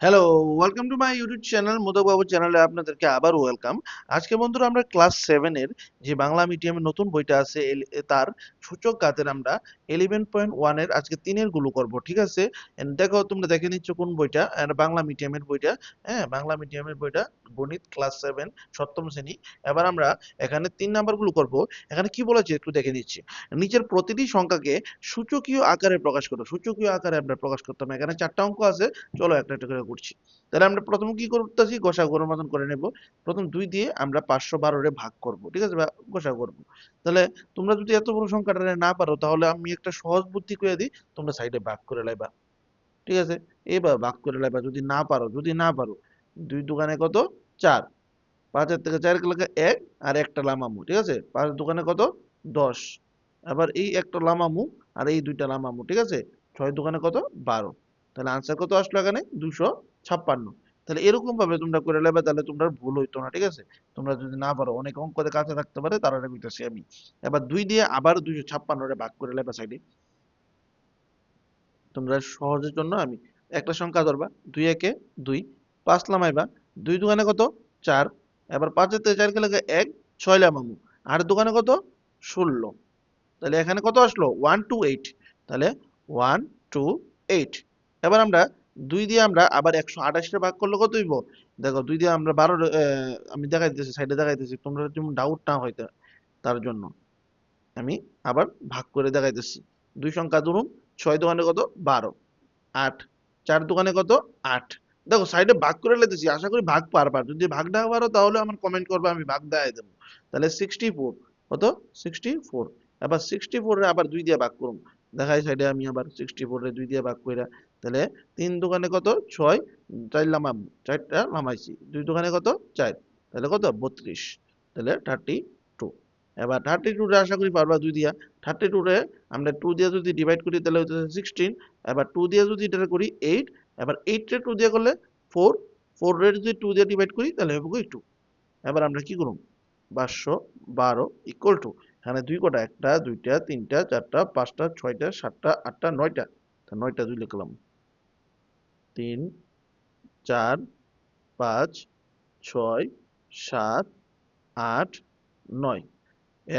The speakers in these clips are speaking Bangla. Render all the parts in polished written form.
Hello, welcome to my YouTube channel modak বাবু চ্যানেলে আপনাদেরকে আবার ওয়েলকাম। আজকে বন্ধুরা আমরা ক্লাস 7 এর যে বাংলা মিডিয়ামের নতুন বইটা আছে তার সূচক ঘাতের আমরা 11.1 এর আজকে 3 এর গুলো করব, ঠিক আছে? দেখো তোমরা দেখে নিচ্ছ কোন বইটা, এটা বাংলা মিডিয়ামের বইটা। হ্যাঁ, বাংলা মিডিয়ামের বইটা, গণিত ক্লাস 7 সপ্তম শ্রেণী। এবার আমরা এখানে 3 নাম্বার গুলো করব। এখানে কি বলেছে একটু দেখে নিচ্ছি। নিচের প্রতিটি সংখ্যাকে সূচকীয় আকারে প্রকাশ করো। সূচকীয় আকারে আমরা প্রকাশ করতাম। এখানে 4টা অঙ্ক আছে, চলো একটা একটা করে করছি। তাহলে আমরা প্রথমে কি করতেছি, গসাগুর মতন করে নেব। প্রথম 2 দিয়ে আমরা 512 রে ভাগ করব, ঠিক আছে, বা গসাগু করব। তাহলে তোমরা যদি এত বড় সংখ্যাটা না পারো, তাহলে আমি একটা সহজ বুদ্ধি করে দিই, তোমরা সাইডে ভাগ করে লাইবা, ঠিক আছে? এবার ভাগ করে লাইবা যদি না পারো 2 দোকানে কত? 4। 5 এর থেকে 4 গেলে 1 আর একটা লামামু, ঠিক আছে? 5 দোকানে কত? 10। আবার এই একটা লামামু আর এই দুইটা লামামু, ঠিক আছে? 6 দোকানে কত? 12। তাহলে আনসার কত আসলো এখানে? 256। তাহলে এরকম ভাবে তোমরা করে নেবে, তাহলে তোমরা ভুল হইতো না, ঠিক আছে? তোমরা যদি না পারো, অনেক অঙ্কতে কাছে থাকতে পারে, তারা কইতাছি আমি। এবার 2 দিয়ে আবার 256 রে ভাগ করে নেবে সাইডে। তোমরা সহজের জন্য আমি একটা সংখ্যা ধরবা, 2 একে 2, 5 লামাইবা, 2 দোকানে কত? 4। এবার 5 এর থেকে 4 গেলে 1, 6 লামামু। আর দোকানে কত? 16। তাহলে এখানে কত আসলো? 128। তাহলে 128। এবার আমরা 2 দিয়ে আমরা আবার 128 টা ভাগ করলে কত হইব? দেখো 2 দিয়ে আমরা 12, আমি দেখাই দিতেছি, সাইডে দেখাই দিতেছি, তোমরা যেমন ডাউট না হয় তার জন্য আমি আবার ভাগ করে দেখাইতেছি। 2 সংখ্যা ধরুন, 6 দোকানে কত? 12। 8। 4 দোকানে কত? 8। দেখো সাইডে ভাগ করে লেতেছি, আশা করি ভাগ পারবা। যদি ভাগ না পারো তাহলে আমার কমেন্ট করবে, আমি ভাগ দেখাই দেবো। তাহলে 64 কত? 64। আবার 64 এ আবার 2 দিয়ে ভাগ করুন। দেখাই সাইডে আমি আবার 64 এ 2 দিয়ে ভাগ কইরা। তাহলে 3 দোকানে কত? 6, 4 লামাম, 4টা লামাইছি। 2 দোকানে কত? 4। তাহলে কত? 32। তাহলে 32। এবার 32 রে আশা করি পারবা 2 দিয়া। 32 রে আমরা 2 দিয়ে যদি ডিভাইড করি তাহলে হইতেছে 16। এবার 2 দিয়ে যদি এটা করি 8। এবার 8 রে 2 দিয়ে করলে 4। 4 রে যদি 2 দিয়ে ডিভাইড করি তাহলে হবে কি 2। এবার আমরা কি করব? 512 ইকুয়াল টু, এখানে 2 কটা? 1টা 2টা 3টা 4টা 5টা 6টা 7টা 8টা 9টা। তো 9টা 2 লিখলাম। 3 4 5 6 7 8 9।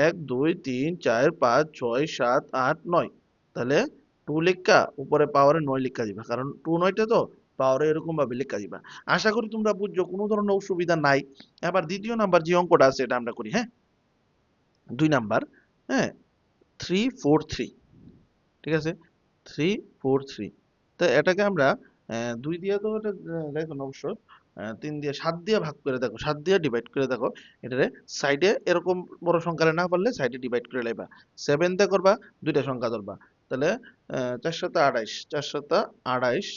1 2 3 4 5 6 7 8 9। তাহলে 2 লেখা উপরে পাওয়ারে 9 লেখা দিবা, কারণ 2 9টা তো পাওয়ারে এরকম ভাবে লেখা দিবা। আশা করি তোমরা বুঝছো, কোনো ধরনের অসুবিধা নাই। এবার দ্বিতীয় নাম্বার যে অঙ্কটা আছে এটা আমরা করি, হ্যাঁ? 2 নাম্বার, হ্যাঁ, 343, ঠিক আছে? 343। তো এটাকে আমরা 2 দিয়ে তো এটা দেখো না অবশ্য, 3 দিয়ে 7 দিয়ে ভাগ করে দেখো, 7 দিয়ে ডিভাইড করে দেখো। এটারে সাইডে এরকম বড় সংখ্যারে না পারলে সাইডে ডিভাইড করে লাইবা। 7 দিয়ে করবা, দুইটা সংখ্যা ধরবা। তাহলে 428, 428,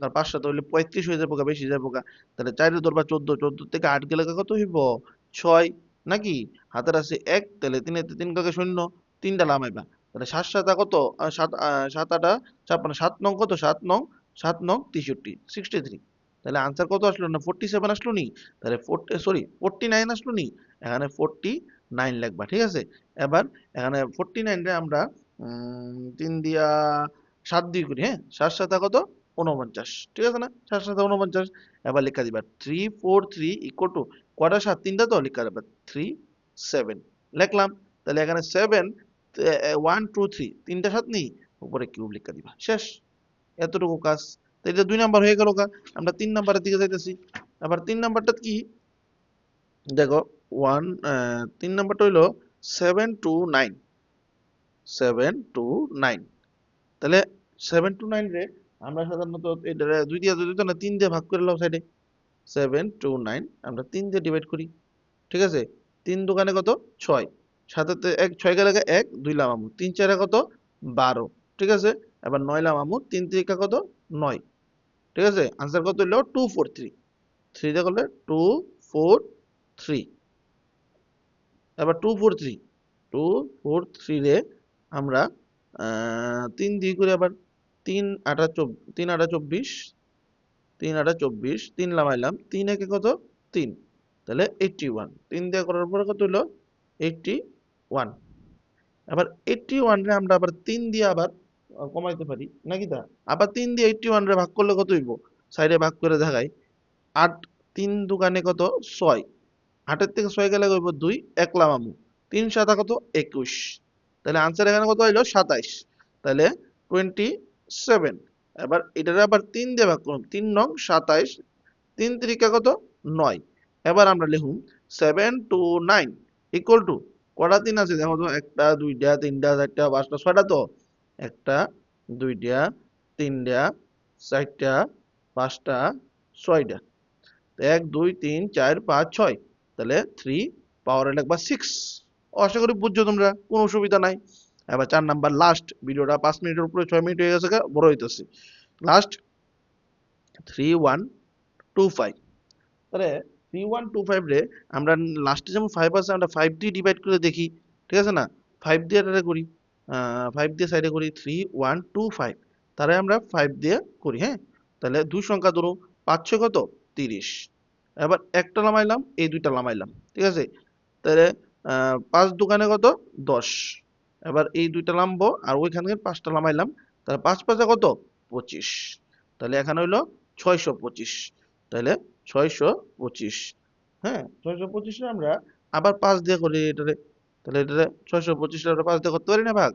তার 5 সাথে হইলে 35 হয়ে যাবো, বেশি যাবো। তাহলে 4 ধরবা 14, 14 থেকে 8 গেলে কত হইব? 6 নাকি? হাতের আছে 1, তাহলে 3 এর 3 কাকে 0, 3টা লামাইবা। তাহলে 7 সাতা কত? 7, 7 আটা 56, 7 নং কত? 7 নং, 7 নং 63, 63। তাহলে আনসার কত আসলো? না 47 আসলো নি? তাহলে 40, সরি 49 আসলো নি? এখানে 49 লিখবা, ঠিক আছে? এবার এখানে 49 রে আমরা 3 দিয়া 7 দিয়ে করি, হ্যাঁ? 7 সাতা কত? 49, ঠিক আছে না? 7 সাতা 49। এবার লেখা দিবা 343 ইকুয়াল টু, কটা 7? 3টা তো লেখা যাবে 3 7 লিখলাম। তাহলে এখানে 7, 1 2 3, 3টা 7 নেই, উপরে কিউব লেখা দিবা, শেষ। এতটুকু কাজ। তো এটা 2 নাম্বার হয়ে গেল। আমরা 3 নাম্বারের দিকে যাইতেছি। আবার 3 নাম্বারটা কি? দেখো 3 নাম্বারটা হইলো 729, 729। তাহলে 729 রে আমরা সাধারণত এটা 2 দিয়ে যদি না 3 দিয়ে ভাগ করে নাও সাইডে। 729 আমরা 3 দিয়ে ডিভাইড করি, ঠিক আছে? 3 দোকানে কত? 6। 7 1, 6 গেলে 1, 2 লামামু। 3 4 কত? 12, ঠিক আছে? এবার 9 লামামু, 3 3 কত? 9, ঠিক আছে? আনসার কত হলো? 243। 3 দিয়ে করলে 243। এবার 243, 243 রে আমরা 3 দিয়ে করি আবার। 3 আটা 3 আটা 24, 3 আটা 24, 3 লামাইলাম। 3 একে কত? 3। তাহলে 81। 3 দিয়ে করার পরে কত হলো? 81। আবার 81 রে আমরা আবার 3 দিয়ে আবার কমাইতে পারি নাকি তা? আবার 3 দিয়ে 81 রে ভাগ করলে কত হইব? সাইডে ভাগ করে দেখাই। 8 3 দোকানে কত 6, 8 থেকে 6 গেলে কইব 2 একলা মামু, 3 সাতা কত 21, তাহলে আনসার এখানে কত হইলো 27, তাহলে 27। এবার এটারে আবার 3 দিয়ে ভাগ করুন, 3 নং 27, 3 তিরিকা কত 9। এবার আমরা লিখুন 7 to 9 ইকুয়াল টু কটা 3 আছে দেখো তো, একটা দুইটা তিনটা চারটা পাঁচটা ছয়টা, তো একটা দুইটা তিনটা চারটা পাঁচটা ছয়টা, 1 2 3 4 5 6, তাহলে 3 পাওয়ারে লিখবা 6। আশা করি বুঝছো তোমরা, কোনো অসুবিধা নাই। এবার 4 নাম্বার লাস্ট, ভিডিওটা 5 মিনিটের উপরে 6 মিনিট হয়ে গেছে, বড় হইতেছে। লাস্ট 3125, তাহলে 3125 রে আমরা লাস্টে যেমন 5 আছে আমরা 5 দিয়ে ডিভাইড করে দেখি, ঠিক আছে না? 5 দিয়ে এটা করি, 5 দিয়ে সাইডে করি 3125, তাহলে আমরা 5 দিয়ে করি, হ্যাঁ। তাহলে দুই সংখ্যা ধরো 5 6 কত 30, এবার একটা নামাইলাম এই দুইটা নামাইলাম, ঠিক আছে। তাহলে 5 দোকানে কত 10, এবার এই দুইটা নামবো আর ওইখানে 5টা নামাইলাম, তাহলে 5 5 কত 25, তাহলে এখানে হইলো 625, তাহলে 625, হ্যাঁ 625 এ আমরা আবার 5 দিয়ে করি এটারে, তাহলে এটারে 625 টা আমরা 5 দিয়ে করতে পারি না ভাগ,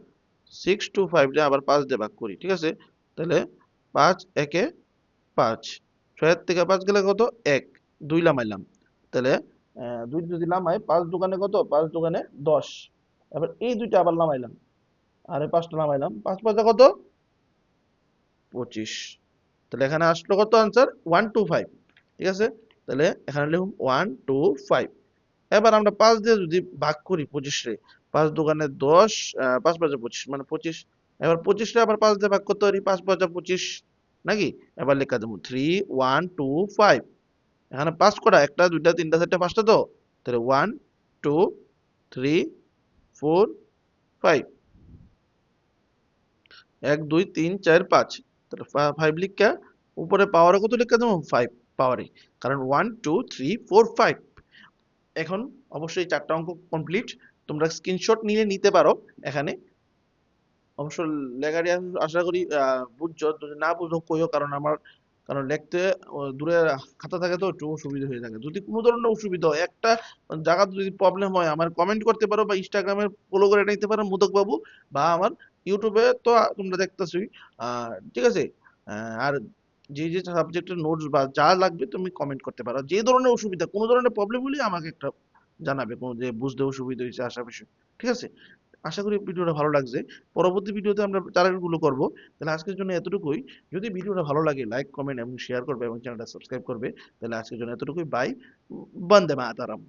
625 রে আবার 5 দিয়ে ভাগ করি, ঠিক আছে। তাহলে 5 একে 5, 6 এর থেকে 5 গেলে কত 1, 2 লামাইলাম, তাহলে 2 যদি লামাই 5 দোকানে কত 5 দোকানে 10, এবার এই দুইটা আবার লামাইলাম আর এই 5টা লামাইলাম, 5 5 কত 25, তাহলে এখানে আসলো কত আনসার 125, ঠিক আছে। তাহলে এখানে লিখুন 125। এবার আমরা 5 দিয়ে যদি ভাগ করি 25 রে, 5 দোকানে 10, 5 5 25 মানে 25, এবার 25 রে আবার 5 দিয়ে ভাগ করতে পারি, 5 5 25 নাকি। এবার লেখা দেবো 3125, এখানে 5 কটা, একটা দুইটা তিনটা চারটা পাঁচটা, তো তাহলে 1 2 3 4 5, 1 2 3 4 5, তাহলে 5 লিখা উপরে পাওয়ারে কত লিখা দেবো 5 পাওয়ারে, কারণ 1 2 3 4 5। এখন অবশ্যই 4টা অঙ্ক কমপ্লিট, তোমরা স্ক্রিনশট নিয়ে নিতে পারো এখানে। অবশ্য লেখাটি আশা করি বুঝছো, যদি না বুঝো কইও, কারণ লিখতে দূরে খাতা থাকে তো একটু অসুবিধা হয়ে থাকে। যদি কোনো ধরনের অসুবিধা হয়, একটা জায়গা যদি প্রবলেম হয়, আমার কমেন্ট করতে পারো বা ইনস্টাগ্রামে ফলো করে নিতে পারো মুদক বাবু, বা আমার ইউটিউবে তো তোমরা দেখতেছই, ঠিক আছে। আর যে যে সাবজেক্টের নোটস বা যা লাগবে তুমি কমেন্ট করতে পারো, যে ধরনের অসুবিধা কোনো ধরনের প্রবলেম হলে আমাকে একটা জানাবে, কোনো যে বুঝতে অসুবিধা হয়েছে আশা বিষয়, ঠিক আছে। আশা করি ভিডিওটা ভালো লাগছে। পরবর্তী ভিডিওতে আমরা টার্গেটগুলো করব। তাহলে আজকের জন্য এতটুকুই। যদি ভিডিওটা ভালো লাগে লাইক কমেন্ট এবং শেয়ার করবে এবং চ্যানেলটা সাবস্ক্রাইব করবে। তাহলে আজকের জন্য এতটুকুই। বাই। বন্দে মাতরম।